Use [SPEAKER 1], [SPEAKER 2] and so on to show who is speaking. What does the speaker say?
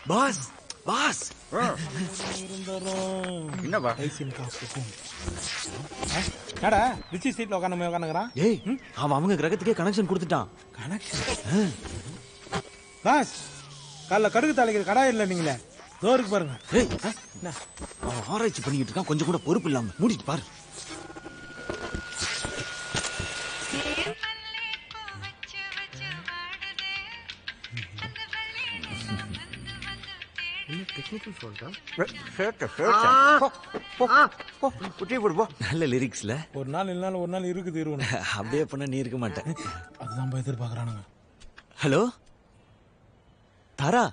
[SPEAKER 1] Pass pass
[SPEAKER 2] என்னப்பா
[SPEAKER 3] என்னடா rich சீட்ல உட்காந்துக்கிறான்.
[SPEAKER 1] ஏய் அவன் அவங்க கிரகத்துக்கே கனெக்ஷன் கொடுத்துட்டான்.
[SPEAKER 3] கனெக்ஷன் பாஸ் காலைல கடுகு தாளிக்கிற கடை இல்லை நீங்களே தோருக்கு பாருங்க.
[SPEAKER 1] ஏய் அவன் ஆராய்ச்சி பண்ணிட்டு இருக்கான், கொஞ்சம் கூட பொறுப்பு இல்லாம மூடிட்டு பாரு. நல்ல லிரிக்ஸ்ல
[SPEAKER 3] ஒரு நாள் இல்லைனாலும் ஒரு நாள் இருக்குது இருவனு.
[SPEAKER 1] அப்படியே பண்ண நீ இருக்க மாட்டேன்.
[SPEAKER 3] அதுதான் எதிர்பார்க்கறானுங்க.
[SPEAKER 1] ஹலோ தாரா,